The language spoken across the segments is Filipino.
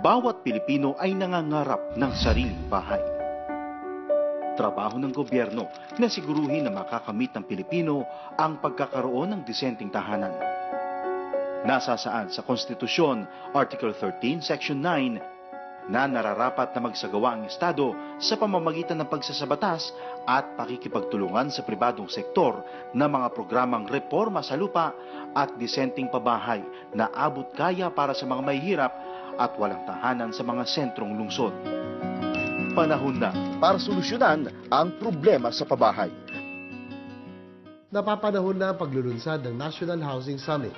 Bawat Pilipino ay nangangarap ng sariling bahay. Trabaho ng gobyerno na siguruhin na makakamit ng Pilipino ang pagkakaroon ng disenteng tahanan. Nasasaad sa Konstitusyon, Article 13, Section 9, na nararapat na magsagawa ang Estado sa pamamagitan ng pagsasabatas at pakikipagtulungan sa pribadong sektor na mga programang reforma sa lupa at disenteng pabahay na abot kaya para sa mga mahihirap at walang tahanan sa mga sentrong lungsod. Panahon na para solusyonan ang problema sa pabahay. Napapanahon na ang paglulunsad ng National Housing Summit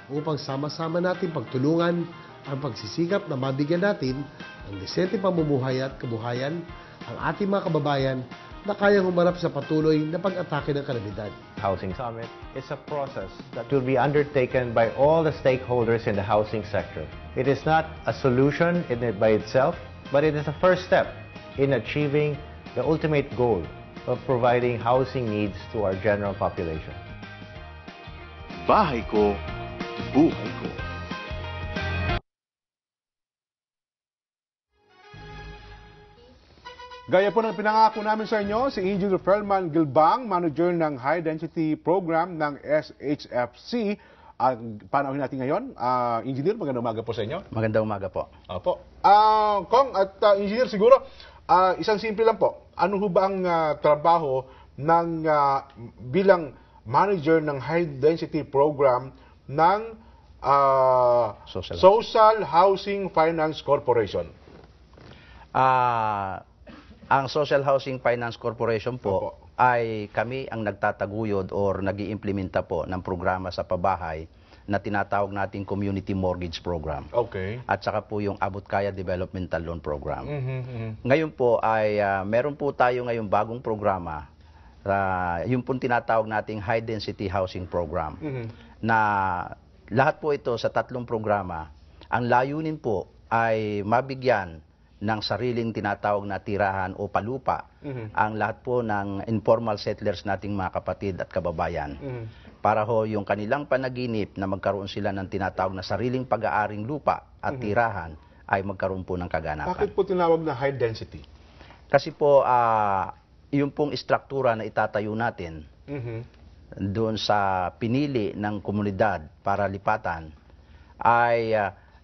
upang sama-sama natin pagtulungan ang pagsisikap na mabigyan natin ng disenteng pamumuhay at kabuhayan ang ating mga kababayan na kayang humarap sa patuloy na pag-atake ng kalamidad. Housing Summit is a process that will be undertaken by all the stakeholders in the housing sector. It is not a solution in it by itself, but it is a first step in achieving the ultimate goal of providing housing needs to our general population. Bahay ko, buhay ko. Gaya po ng pinangako namin sa inyo, si Engineer Felman Gilbang, manager ng High Density Program ng SHFC. Panauhin natin ngayon. Engineer, magandang umaga po sa inyo. Magandang umaga po. Opo. Kong at Engineer, siguro, isang simple lang po. Ano ho ba ang trabaho ng bilang manager ng High Density Program ng Social Housing Finance Corporation? Ang Social Housing Finance Corporation po ay kami ang nagtataguyod or nag-iimplementa po ng programa sa pabahay na tinatawag nating Community Mortgage Program. Okay. At saka po yung Abot Kaya Developmental Loan Program. Ngayon po ay meron po tayo ngayong bagong programa, yung po tinatawag nating High Density Housing Program, na lahat po ito sa tatlong programa, ang layunin po ay mabigyan ng sariling tinatawag na tirahan o palupa ang lahat po ng informal settlers nating mga kapatid at kababayan. Para ho yung kanilang panaginip na magkaroon sila ng tinatawag na sariling pag-aaring lupa at tirahan ay magkaroon po ng kaganapan. Bakit po tinawag na high density? Kasi po yung pong istruktura na itatayo natin doon sa pinili ng komunidad para lipatan ay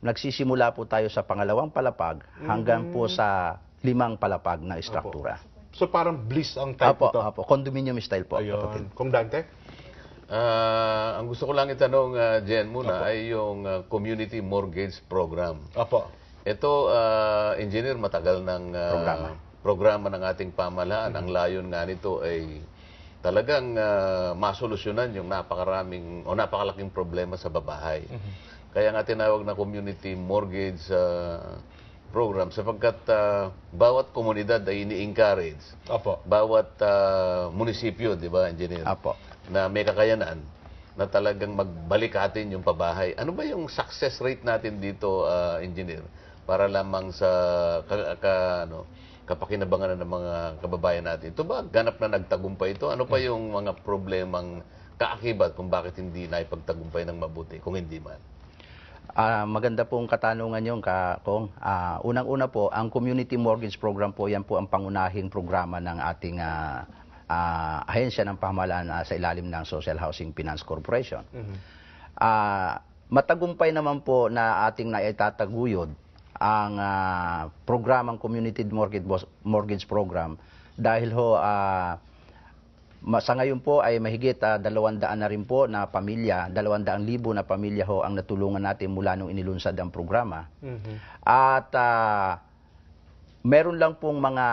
nagsisimula po tayo sa pangalawang palapag hanggang po sa 5 palapag na istruktura. So parang bliss ang type ito? Opo, condominium style po. Ayun. Kung Dante? Ang gusto ko lang itanong, Jen, muna ay yung Community Mortgage Program. Opo. Ito, engineer, matagal ng programa ng ating pamahalaan. Ang layon nga nito ay talagang masolusyonan yung napakalaking problema sa babahay. Kaya nga tinawag na Community Mortgage Program sapagkat bawat komunidad ay ini-encourage. Bawat munisipyo, di ba, engineer? Apo. Na may kakayanan na talagang magbalikatin yung pabahay. Ano ba yung success rate natin dito, engineer? Para lamang sa kapakinabangan ng mga kababayan natin. Ito ba ganap na nagtagumpay ito? Ano pa yung mga problemang kaakibat kung bakit hindi naipagtagumpay ng mabuti, kung hindi man? Maganda pong katanungan yung Kong. Unang-una po, ang Community Mortgage Program po, yan po ang pangunahing programa ng ating ahensya ng pamahalaan sa ilalim ng Social Housing Finance Corporation. Matagumpay naman po na ating naitataguyod ang programang Community Mortgage Program dahil ho sa ngayon po ay mahigit 200 na rin po na pamilya, 200,000 na pamilya ho ang natulungan natin mula nung inilunsad ang programa. At meron lang pong mga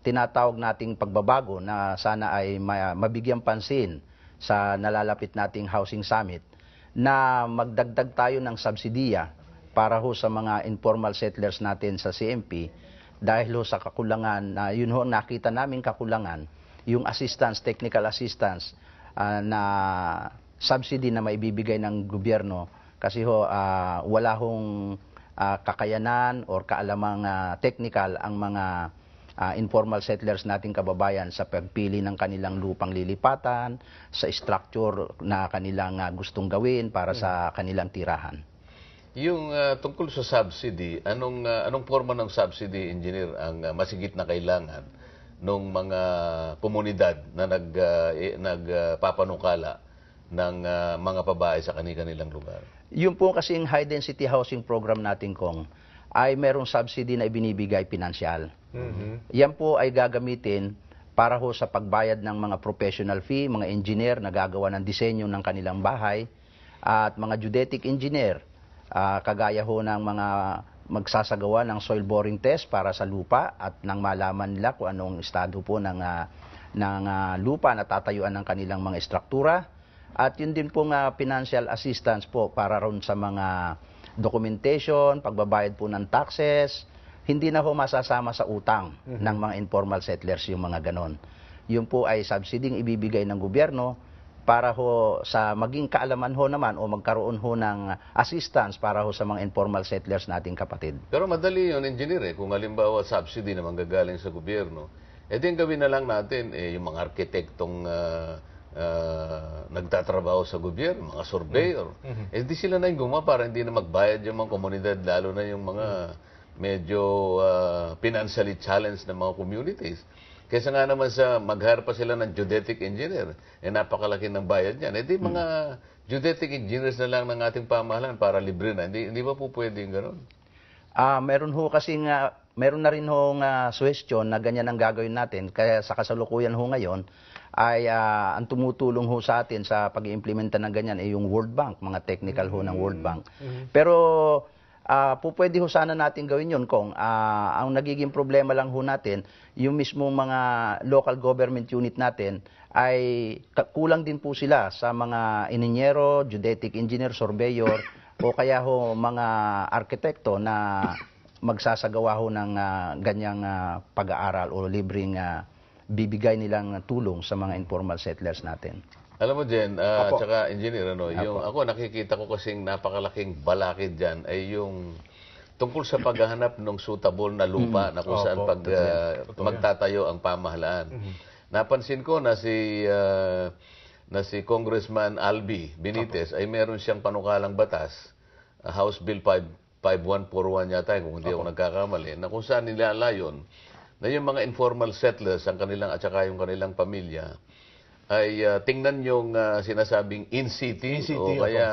tinatawag nating pagbabago na sana ay mabigyan pansin sa nalalapit nating Housing Summit na magdagdag tayo ng subsidiya para ho sa mga informal settlers natin sa CMP. Dahil ho sa kakulangan, yun ho nakita namin kakulangan, yung assistance, technical assistance na subsidy na maibibigay ng gobyerno kasi ho wala hong kakayanan or kaalamang technical ang mga informal settlers nating kababayan sa pagpili ng kanilang lupang lilipatan, sa structure na kanilang gustong gawin para sa kanilang tirahan. Yung tungkol sa subsidy, anong forma ng subsidy, engineer, ang masigit na kailangan ng mga komunidad na nagpapanukala ng mga pabahay sa kanilang lugar? Yung po kasing high density housing program natin kong ay merong subsidy na ibinibigay pinansyal. Yan po ay gagamitin para ho sa pagbayad ng mga professional fee, mga engineer na gagawa ng disenyo ng kanilang bahay at mga geodetic engineer. Kagaya ho ng mga magsasagawa ng soil boring test para sa lupa at nang malaman nila kung anong estado po ng lupa na tatayuan ng kanilang mga estruktura. At yun din pong financial assistance po para ron sa mga documentation, pagbabayad po ng taxes. Hindi na ho masasama sa utang ng mga informal settlers yung mga ganon. Yun po ay subsidy ibibigay ng gobyerno para ho sa maging kaalaman ho naman o magkaroon ho ng assistance para ho sa mga informal settlers nating kapatid. Pero madali yun, engineer, kung halimbawa subsidy na manggagaling sa gobyerno, din gawin na lang natin yung mga arkitektong nagtatrabaho sa gobyerno, mga surveyor. Di sila na yung gumawa para hindi na magbayad yung mga komunidad, lalo na yung mga medyo financially challenged na mga communities. Kaysa nga naman sa mag-hire pa sila ng geodetic engineer, napakalaki ng bayad niyan. Di mga geodetic engineers na lang ng ating pamahalaan para libre na. Hindi ba po pwede yung gano'n? Meron ho kasing, meron na rin ho suggestion na ganyan ang gagawin natin. Kaya sa kasalukuyan ho ngayon, ay ang tumutulong ho sa atin sa pag-iimplementa ng ganyan ay yung World Bank, mga technical ho ng World Bank. Pero pwede ho sana natin gawin yun kung ang nagiging problema lang ho natin, yung mismong mga local government unit natin ay kulang din po sila sa mga ininyero, geodetic engineer, surveyor o kaya ho mga arkitekto na magsasagawa ho ng ganyang pag-aaral o libreng bibigay nilang tulong sa mga informal settlers natin. Alam mo, Jen, tsaka engineer, yung ako nakikita ko kasing napakalaking balakid dyan ay yung tungkol sa paghahanap ng suitable na lupa na kung saan magtatayo ang pamahalaan. Napansin ko na si Congressman Albi Benitez ay meron siyang panukalang batas, House Bill 5141 yata, kung hindi ako nagkakamali, na kung saan nilalayon na yung mga informal settlers at saka yung kanilang pamilya ay tingnan yung sinasabing in-city o kaya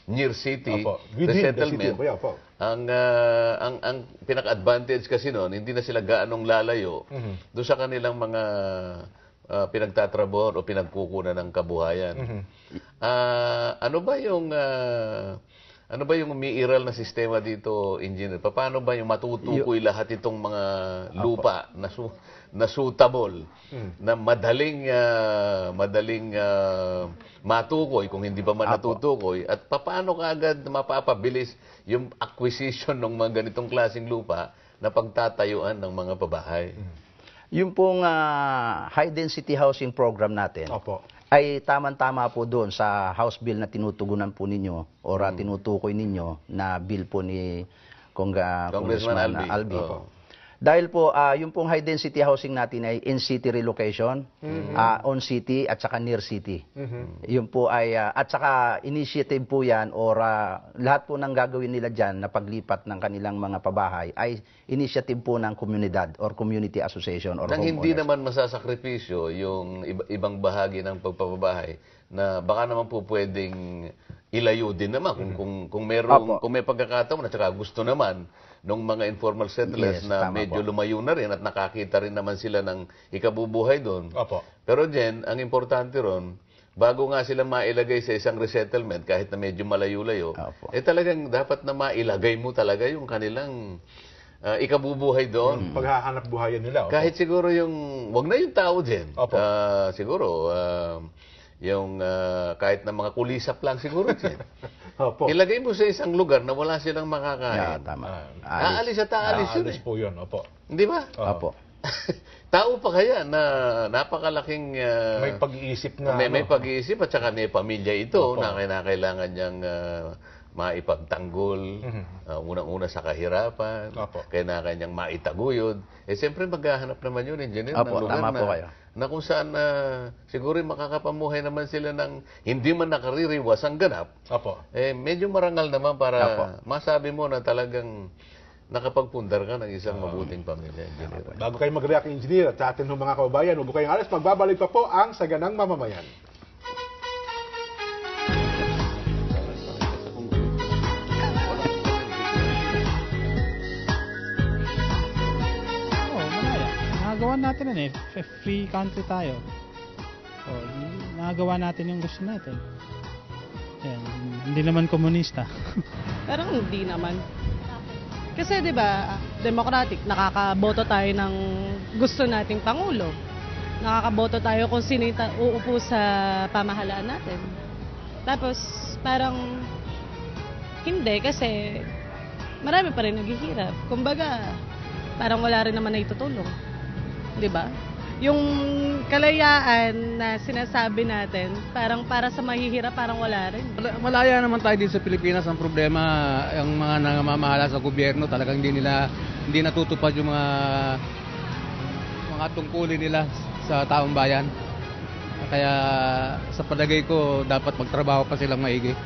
near-city resettlement. Ang pinaka-advantage kasi noon, hindi na sila gaanong lalayo doon sa kanilang mga pinagtatrabaho o pinagkukunan ng kabuhayan. Ano ba yung umiiral na sistema dito, engineer? Paano ba yung matutukoy lahat itong mga lupa na suitable, na madaling matukoy kung hindi pa man natutukoy, at paano kaagad mapapabilis yung acquisition ng mga ganitong klaseng lupa na pagtatayuan ng mga pabahay? Yung pong high density housing program natin ay tamang-tama po doon sa House Bill na tinutugunan po ninyo o tinutukoy ninyo na bill po ni Congressman Albi po. Dahil po, yung pong high density housing natin ay in-city relocation, on-city at saka near-city. Yun po ay, at saka initiative po yan or lahat po ng gagawin nila dyan na paglipat ng kanilang mga pabahay ay initiative po ng komunidad or community association or homeowners. Hindi naman masasakripisyo yung ibang bahagi ng pagpapabahay na baka naman po pwedeng ilayo din naman kung may pagkakataon at saka gusto naman ng mga informal settlers na medyo lumayo na rin at nakakita rin naman sila ng ikabubuhay doon. Pero Jen, ang importante ron, bago nga sila mailagay sa isang resettlement kahit na medyo malayo-layo, talagang dapat na mailagay mo talaga yung kanilang ikabubuhay doon. Paghahanap buhayan nila. Kahit siguro wag na yung tao Jen. Siguro, yung kahit na mga kulisap lang siguro Jen. Ilagay mo sa isang lugar na wala silang makakain. Tama. Aalis at aalis yun. Aalis po yun, Hindi ba? Tao pa kaya na napakalaking may pag-iisip na may pag-iisip at saka may pamilya ito na kailangan niyang maipagtanggol, unang-una sa kahirapan, kailangan niyang maitaguyod. Siyempre maghahanap naman yun, engineer, ng lugar na na kung saan siguro makakapamuhay naman sila ng hindi man nakaririwas ang ganap, Opo. medyo marangal naman para Opo. masabi mo na talagang nakapagpundar ka ng isang mabuting pamilya. Engineer. Bago kayo mag-react, engineer, at sa atin ng mga kababayan, huwag kayong alas, magbabalik pa po ang Saganang Mamamayan. Oo, malaya. Nagagawa natin yan eh. Free country tayo. Oo, nagagawa natin yung gusto natin. Yan, hindi naman komunista. Parang hindi naman. Kasi 'di ba, democratic, nakakaboto tayo ng gusto nating pangulo. Nakakaboto tayo kung sino yung uupo sa pamahalaan natin. Tapos parang hindi kasi marami pa rin naghihirap. Kumbaga, parang wala rin naman na itutulong. 'Di ba? Yung kalayaan na sinasabi natin, parang para sa mahihirap, parang wala rin. Malaya naman tayo din sa Pilipinas. Ang problema, yung mga namamahala sa gobyerno, talagang hindi natutupad yung mga tungkulin nila sa taong bayan. Kaya sa palagay ko, dapat magtrabaho pa silang maigi.